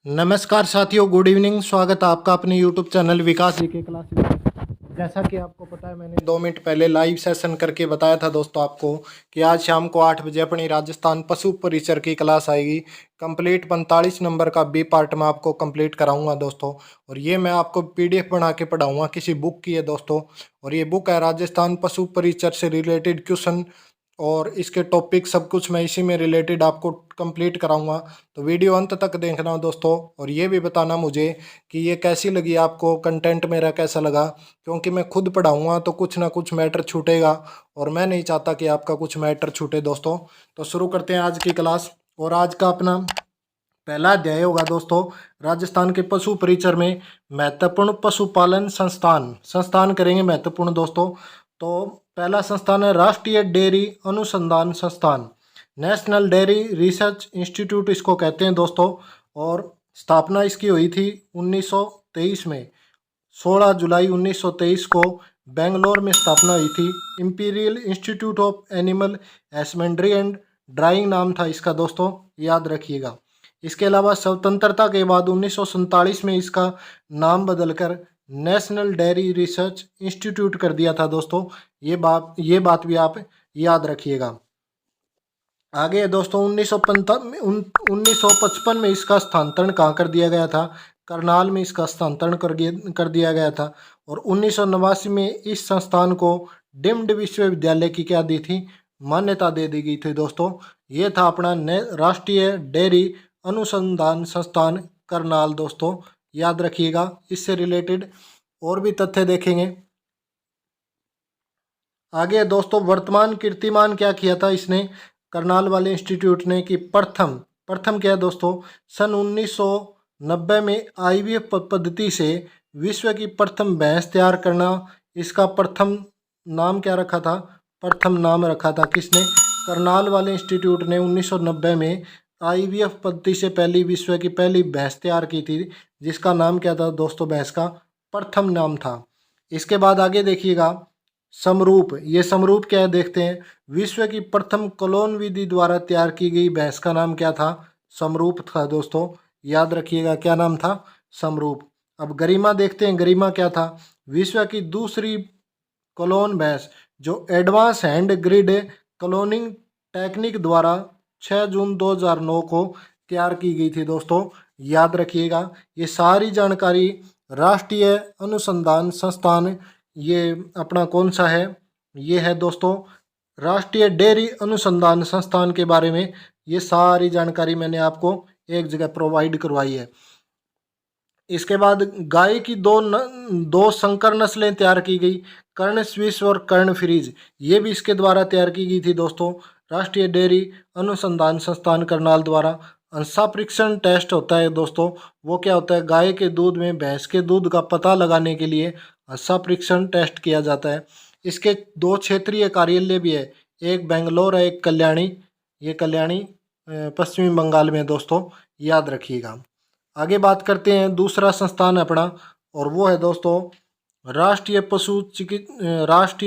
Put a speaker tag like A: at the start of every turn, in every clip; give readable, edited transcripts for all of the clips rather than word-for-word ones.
A: नमस्कार साथियों, good evening. स्वागत है आपका अपने यूट्यूब चैनल विकास जी के क्लास में। जैसा कि आपको पता है, मैंने 2 मिनट पहले लाइव सेशन करके बताया था दोस्तों आपको कि आज शाम को 8 बजे अपनी राजस्थान पशु परिचर की क्लास आएगी। कंप्लीट 45 नंबर का बी पार्ट में आपको कंप्लीट कराऊंगा दोस्तों। और ये मैं आपको पीडीएफ बना के पढ़ाऊंगा, किसी बुक की है दोस्तों। और ये बुक है राजस्थान पशु परिचर से रिलेटेड क्वेश्चन और इसके टॉपिक सब कुछ मैं इसी में रिलेटेड आपको कंप्लीट कराऊंगा। तो वीडियो अंत तक देखना दोस्तों, और ये भी बताना मुझे कि ये कैसी लगी आपको, कंटेंट मेरा कैसा लगा। क्योंकि मैं खुद पढ़ाऊंगा तो कुछ ना कुछ मैटर छूटेगा, और मैं नहीं चाहता कि आपका कुछ मैटर छूटे दोस्तों। तो शुरू करते हैं आज की क्लास। और आज का अपना पहला अध्याय होगा दोस्तों, राजस्थान के पशु परिचर में महत्वपूर्ण पशुपालन संस्थान संस्थान करेंगे महत्वपूर्ण दोस्तों। तो पहला संस्थान है राष्ट्रीय डेयरी अनुसंधान संस्थान, नेशनल डेयरी रिसर्च इंस्टीट्यूट इसको कहते हैं दोस्तों। और स्थापना इसकी हुई थी 1923 में। 16 जुलाई 1923 को बेंगलोर में स्थापना हुई थी। Imperial institute of animal husbandry and drawing नाम था इसका दोस्तों, याद रखिएगा। इसके अलावा स्वतंत्रता के बाद 1947 में इसका नाम बदलकर नेशनल डेयरी रिसर्च इंस्टीट्यूट कर दिया था दोस्तों। ये बात भी आप याद रखिएगा। आगे है दोस्तों, 1955 में इसका स्थानांतरण कहाँ कर दिया गया था? करनाल में इसका स्थानांतरण कर दिया गया था। और 1989 में इस संस्थान को डीम्ड विश्वविद्यालय की क्या दी थी? मान्यता दे दी गई थी दोस्तों। ये था अपना राष्ट्रीय डेयरी अनुसंधान संस्थान करनाल दोस्तों, याद रखिएगा। इससे रिलेटेड और भी तथ्य देखेंगे। आगे दोस्तों, वर्तमान कीर्तिमान क्या किया था इसने, करनाल वाले इंस्टीट्यूट ने, कि प्रथम प्रथम क्या है दोस्तों, सन 1990 में आईवीएफ पद्धति से विश्व की प्रथम भैंस तैयार करना। इसका प्रथम नाम क्या रखा था? प्रथम नाम रखा था किसने? करनाल वाले इंस्टीट्यूट ने 1990 में आईवीएफ पद्धति से विश्व की पहली भैंस तैयार की थी, जिसका नाम क्या था दोस्तों? भैंस का प्रथम नाम था। इसके बाद आगे देखिएगा, समरूप। ये समरूप क्या है देखते हैं। विश्व की प्रथम क्लोन विधि द्वारा तैयार की गई भैंस का नाम क्या था? समरूप था दोस्तों, याद रखिएगा। क्या नाम था? समरूप। अब गरिमा देखते हैं, गरिमा क्या था? विश्व की दूसरी क्लोन भैंस जो advance hand grid cloning technique द्वारा 6 जून 2009 को तैयार की गई थी दोस्तों, याद रखिएगा। ये सारी जानकारी राष्ट्रीय अनुसंधान संस्थान, ये अपना कौन सा है? ये है दोस्तों राष्ट्रीय डेयरी अनुसंधान संस्थान के बारे में। ये सारी जानकारी मैंने आपको एक जगह प्रोवाइड करवाई है। इसके बाद गाय की दो संकर नस्लें तैयार की गई, कर्ण स्विस और कर्ण फ्रीज। ये भी इसके द्वारा तैयार की गई थी दोस्तों, राष्ट्रीय डेयरी अनुसंधान संस्थान करनाल द्वारा। अंशा परीक्षण टेस्ट होता है दोस्तों, वो क्या होता है? गाय के दूध में भैंस के दूध का पता लगाने के लिए अंशा परीक्षण टेस्ट किया जाता है। इसके 2 क्षेत्रीय कार्यालय भी है, एक बेंगलोर है, एक कल्याणी। ये कल्याणी पश्चिमी बंगाल में दोस्तों, याद रखिएगा। आगे बात करते हैं, दूसरा संस्थान अपना, और वो है दोस्तों राष्ट्रीय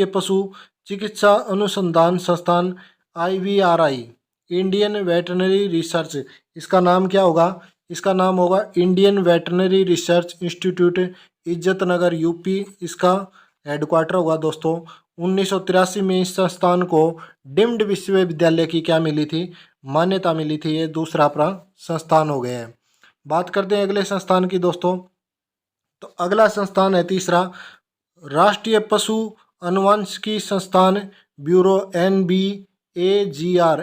A: पशु चिकित्सा अनुसंधान संस्थान, IVRI, इंडियन वेटरनरी रिसर्च। इसका नाम क्या होगा? इसका नाम होगा Indian veterinary research institute, Izzatnagar UP इसका हेडक्वार्टर होगा दोस्तों। 1983 में इस संस्थान को डीम्ड विश्वविद्यालय की क्या मिली थी? मान्यता मिली थी। ये दूसरा अपना संस्थान हो गया है। बात करते हैं अगले संस्थान की दोस्तों। तो अगला संस्थान है तीसरा, राष्ट्रीय पशु अनुवांशिकी संस्थान ब्यूरो, NBAGR।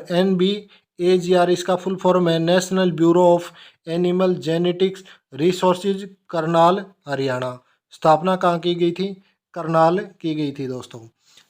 A: इसका फुल फॉर्म है national bureau of animal genetics resources, Karnal Haryana. स्थापना कहाँ की गई थी? करनाल की गई थी दोस्तों।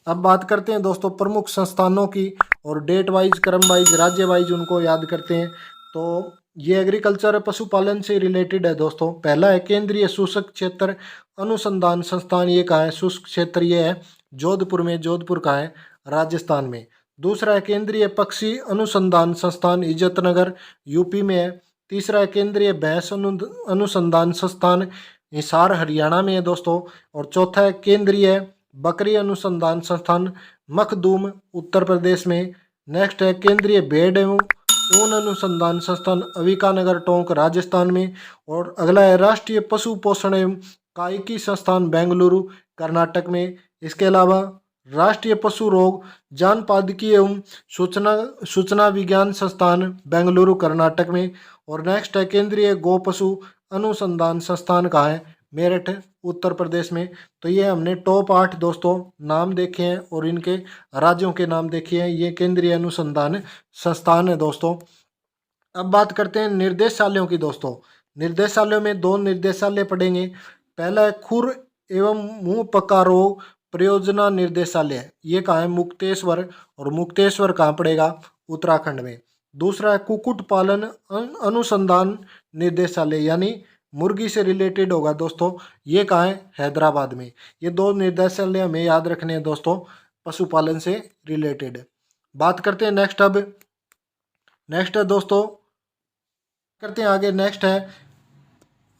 A: अब बात करते हैं दोस्तों प्रमुख संस्थानों की, और डेट वाइज, क्रम वाइज, राज्य वाइज उनको याद करते हैं। तो ये एग्रीकल्चर पशुपालन से रिलेटेड है दोस्तों। पहला है केंद्रीय शुष्क क्षेत्र अनुसंधान संस्थान, ये कहाँ है? शुष्क क्षेत्र ये है जोधपुर में। जोधपुर कहाँ है? राजस्थान में। दूसरा है केंद्रीय पक्षी अनुसंधान संस्थान, इज्जतनगर यूपी में है। तीसरा है केंद्रीय भैंस अनुसंधान संस्थान, हिसार हरियाणा में है दोस्तों। और चौथा है केंद्रीय बकरी अनुसंधान संस्थान, मखदूम उत्तर प्रदेश में। नेक्स्ट है केंद्रीय भेड़ एवं ऊन अनुसंधान संस्थान अविकानगर टोंक राजस्थान में। और अगला है राष्ट्रीय पशु पोषण एवं कायिकी संस्थान बेंगलुरु कर्नाटक में। इसके अलावा राष्ट्रीय पशु रोग जानपादकी एवं सूचना सूचना विज्ञान संस्थान बेंगलुरु कर्नाटक में। और नेक्स्ट है केंद्रीय गो पशु अनुसंधान संस्थान कहाँ है, मेरठ उत्तर प्रदेश में। तो ये हमने टॉप 8 दोस्तों नाम देखे हैं और इनके राज्यों के नाम देखे हैं। ये केंद्रीय अनुसंधान संस्थान है दोस्तों। अब बात करते हैं निर्देशालयों की दोस्तों। निर्देशालयों में 2 निर्देशालय पढ़ेंगे। पहला है खुर एवं मुंह पका रोग परियोजना निर्देशालय, ये कहाँ है, मुक्तेश्वर। और मुक्तेश्वर कहाँ पड़ेगा, उत्तराखंड में। दूसरा है कुक्कुट पालन अनुसंधान निर्देशालय, यानी मुर्गी से रिलेटेड होगा दोस्तों, ये कहाँ है, हैदराबाद में। ये 2 निर्देशालय हमें याद रखने हैं दोस्तों पशुपालन से रिलेटेड। बात करते हैं नेक्स्ट। अब नेक्स्ट है दोस्तों, करते हैं आगे। नेक्स्ट है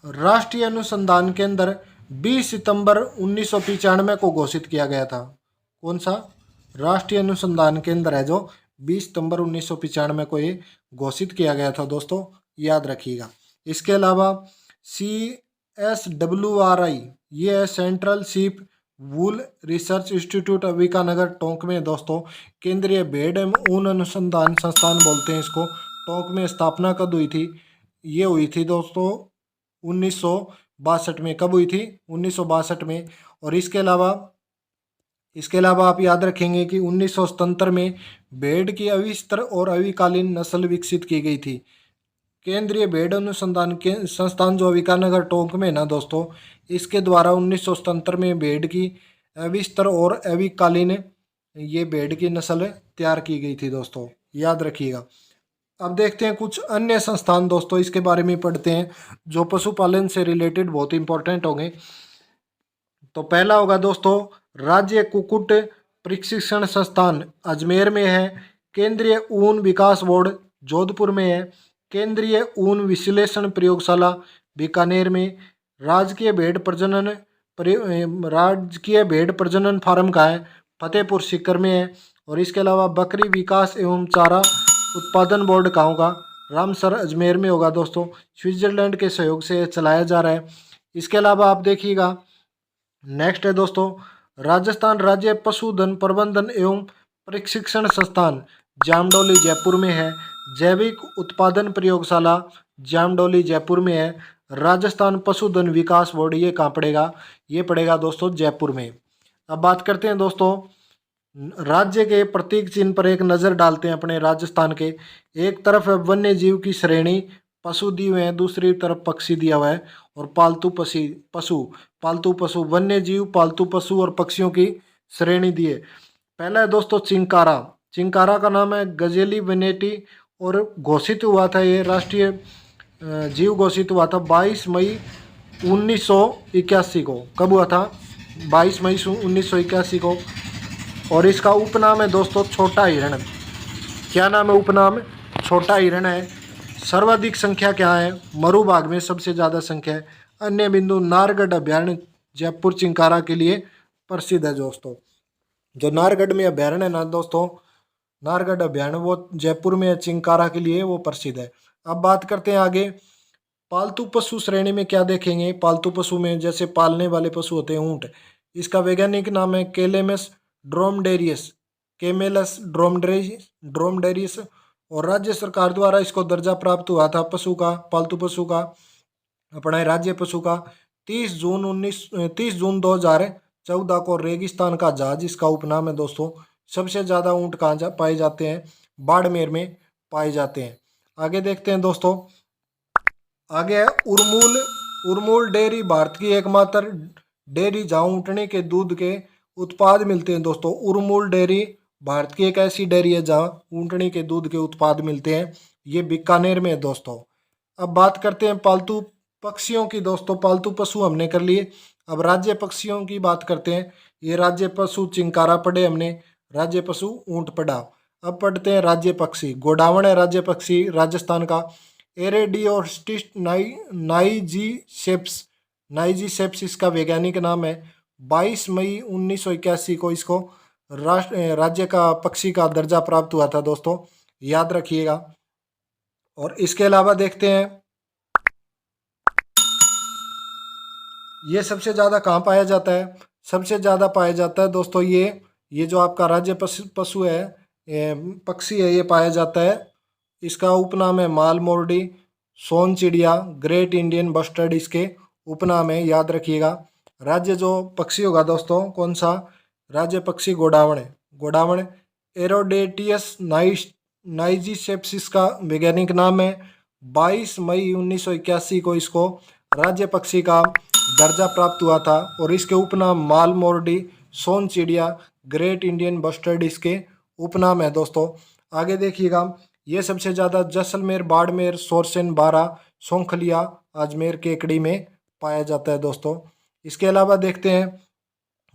A: राष्ट्रीय अनुसंधान केंद्र 20 सितंबर 1995 को घोषित किया गया था। कौन सा राष्ट्रीय अनुसंधान केंद्र है जो 20 सितंबर 1995 को ये घोषित किया गया था दोस्तों, याद रखिएगा। इसके अलावा CSWRI ये है सेंट्रल शीप वूल रिसर्च इंस्टीट्यूट अविकानगर टोंक में दोस्तों। केंद्रीय भेड़ एवं ऊन अनुसंधान संस्थान बोलते हैं इसको। टोंक में स्थापना कब हुई थी, ये हुई थी दोस्तों 1962 में। कब हुई थी, 1962 में। और इसके अलावा आप याद रखेंगे कि 1977 में भेड़ की अविस्तर और अविकालीन नस्ल विकसित की गई थी। केंद्रीय भेड़ अनुसंधान के संस्थान जो अविकानगर टोंक में ना दोस्तों, इसके द्वारा 1977 में भेड़ की अविस्तर और अविकालीन ये भेड़ की नस्ल तैयार की गई थी दोस्तों, याद रखिएगा। अब देखते हैं कुछ अन्य संस्थान दोस्तों, इसके बारे में पढ़ते हैं जो पशुपालन से रिलेटेड बहुत इंपॉर्टेंट होंगे। तो पहला होगा दोस्तों राज्य कुक्कुट प्रशिक्षण संस्थान अजमेर में है। केंद्रीय ऊन विकास बोर्ड जोधपुर में है। केंद्रीय ऊन विश्लेषण प्रयोगशाला बीकानेर में। राजकीय भेड़ प्रजनन फार्म का है, फतेहपुर सीकर में है। और इसके अलावा बकरी विकास एवं चारा उत्पादन बोर्ड कहाँ होगा, रामसर अजमेर में होगा दोस्तों। स्विट्जरलैंड के सहयोग से चलाया जा रहा है। इसके अलावा आप देखिएगा नेक्स्ट है दोस्तों राजस्थान राज्य पशुधन प्रबंधन एवं प्रशिक्षण संस्थान जामडोली जयपुर में है। जैविक उत्पादन प्रयोगशाला जामडोली जयपुर में है। राजस्थान पशुधन विकास बोर्ड ये कहाँ पड़ेगा, ये पड़ेगा दोस्तों जयपुर में। अब बात करते हैं दोस्तों राज्य के प्रतीक चिन्ह पर एक नज़र डालते हैं अपने राजस्थान के। एक तरफ है वन्य जीव की श्रेणी, पशु दिए हुए हैं, दूसरी तरफ पक्षी दिया हुआ है और पालतू पशु वन्य जीव, पालतू पशु और पक्षियों की श्रेणी दी है। पहला है दोस्तों चिंकारा। चिंकारा का नाम है गजेली वेनेटी और घोषित हुआ था, ये राष्ट्रीय जीव घोषित हुआ था 22 मई 1981 को। कब हुआ था, 22 मई 1981 को। और इसका उपनाम है दोस्तों छोटा हिरण। क्या नाम है उपनाम, छोटा हिरण है। सर्वाधिक संख्या क्या है, मरु भाग में सबसे ज़्यादा संख्या है। अन्य बिंदु नारगढ़ अभ्यारण्य जयपुर चिंकारा के लिए प्रसिद्ध है दोस्तों। जो नारगढ़ में अभ्यारण्य है ना दोस्तों, नारगढ़ अभ्यारण्य वो जयपुर में चिंकारा के लिए वो प्रसिद्ध है। अब बात करते हैं आगे पालतू पशु श्रेणी में क्या देखेंगे। पालतू पशु में जैसे पालने वाले पशु होते हैं ऊँट, इसका वैज्ञानिक नाम है कैलेमस ड्रोमडेरियस, कैमेलस ड्रोमडेरियस। और राज्य सरकार द्वारा इसको दर्जा प्राप्त हुआ था पशु का, पालतू पशु का, अपना राज्य पशु का 30 जून 2014 को। रेगिस्तान का जहाज इसका उपनाम है दोस्तों। सबसे ज़्यादा ऊँट कहाँ पाए जाते हैं, बाड़मेर में पाए जाते हैं। आगे देखते हैं दोस्तों, आगे है उर्मूल डेयरी भारत की एकमात्र डेयरी जहाँ ऊँटने के दूध के उत्पाद मिलते हैं दोस्तों। उर्मूल डेयरी भारत की एक ऐसी डेयरी है जहाँ ऊँटनी के दूध के उत्पाद मिलते हैं, ये बीकानेर में है दोस्तों। अब बात करते हैं पालतू पक्षियों की दोस्तों। पालतू पशु हमने कर लिए, अब राज्य पक्षियों की बात करते हैं। ये राज्य पशु चिंकारा पढ़े हमने, राज्य पशु ऊँट पढ़ा। अब पढ़ते हैं राज्य पक्षी। गोडावण है राज्य पक्षी राजस्थान का। एरेडियोस्टिस नाइजीसेप्स इसका वैज्ञानिक नाम है। 22 मई 1981 को इसको राज्य का पक्षी का दर्जा प्राप्त हुआ था दोस्तों, याद रखिएगा। और इसके अलावा देखते हैं ये सबसे ज़्यादा कहाँ पाया जाता है। सबसे ज़्यादा पाया जाता है दोस्तों ये जो आपका राज्य पशु है, पक्षी है, ये पाया जाता है। इसका उपनाम है माल मोरडी, सोन चिड़िया, ग्रेट इंडियन बस्टर्ड इसके उपनाम है, याद रखिएगा। राज्य जो पक्षी होगा दोस्तों कौन सा, राज्य पक्षी गोडावण है। गोडावण एरोडेटियस नाइजीसेप्सिस का वैज्ञानिक नाम है। 22 मई 1981 को इसको राज्य पक्षी का दर्जा प्राप्त हुआ था और इसके उपनाम माल मोरडी, सोन चिड़िया, ग्रेट इंडियन बस्टर्ड इसके उपनाम है दोस्तों। आगे देखिएगा, ये सबसे ज़्यादा जैसलमेर, बाड़मेर, सोरसेन, बारा, सोंखलिया, अजमेर, केकड़ी में पाया जाता है दोस्तों। इसके अलावा देखते हैं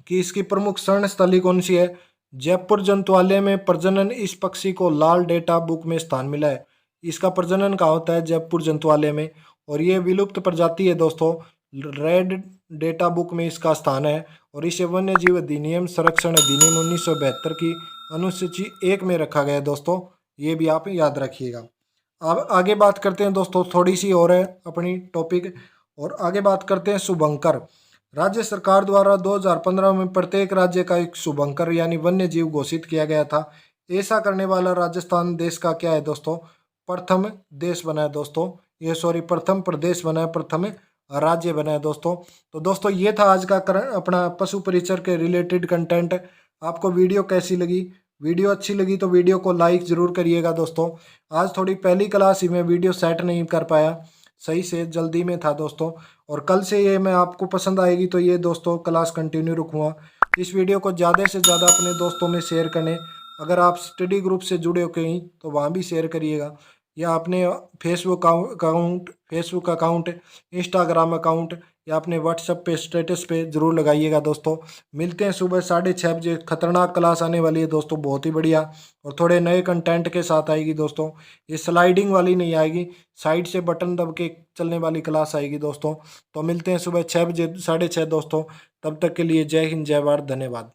A: कि इसकी प्रमुख शरण स्थली कौन सी है। जयपुर जंतुआलय में प्रजनन इस पक्षी को लाल डेटा बुक में स्थान मिला है। इसका प्रजनन कहाँ होता है, जयपुर जंतुआलय में, और ये विलुप्त प्रजाति है दोस्तों, रेड डेटा बुक में इसका स्थान है। और इसे वन्य जीव अधिनियम संरक्षण अधिनियम 1972 की अनुसूची 1 में रखा गया है दोस्तों, ये भी आप याद रखिएगा। अब आगे बात करते हैं दोस्तों, थोड़ी सी और है अपनी टॉपिक, और आगे बात करते हैं शुभंकर। राज्य सरकार द्वारा 2015 में प्रत्येक राज्य का एक शुभंकर यानी वन्य जीव घोषित किया गया था। ऐसा करने वाला राजस्थान देश का क्या है दोस्तों, प्रथम देश बना है दोस्तों, ये प्रथम प्रदेश बना है, प्रथम राज्य बना है दोस्तों। तो दोस्तों ये था आज का अपना पशु परिचर के रिलेटेड कंटेंट। आपको वीडियो कैसी लगी, वीडियो अच्छी लगी तो वीडियो को लाइक ज़रूर करिएगा दोस्तों। आज थोड़ी पहली क्लास ही में वीडियो सेट नहीं कर पाया सही से, जल्दी में था दोस्तों, और कल से ये मैं आपको पसंद आएगी तो ये दोस्तों क्लास कंटिन्यू रखूँगा। इस वीडियो को ज़्यादा से ज़्यादा अपने दोस्तों में शेयर करें। अगर आप स्टडी ग्रुप से जुड़े हो कहीं तो वहाँ भी शेयर करिएगा, या अपने फेसबुक अकाउंट, इंस्टाग्राम अकाउंट, या अपने व्हाट्सएप पे स्टेटस पे ज़रूर लगाइएगा दोस्तों। मिलते हैं सुबह 6:30 बजे, खतरनाक क्लास आने वाली है दोस्तों, बहुत ही बढ़िया, और थोड़े नए कंटेंट के साथ आएगी दोस्तों। ये स्लाइडिंग वाली नहीं आएगी, साइड से बटन दब के चलने वाली क्लास आएगी दोस्तों। तो मिलते हैं सुबह 6 बजे 6:30 दोस्तों, तब तक के लिए जय हिंद, जय भारत, धन्यवाद।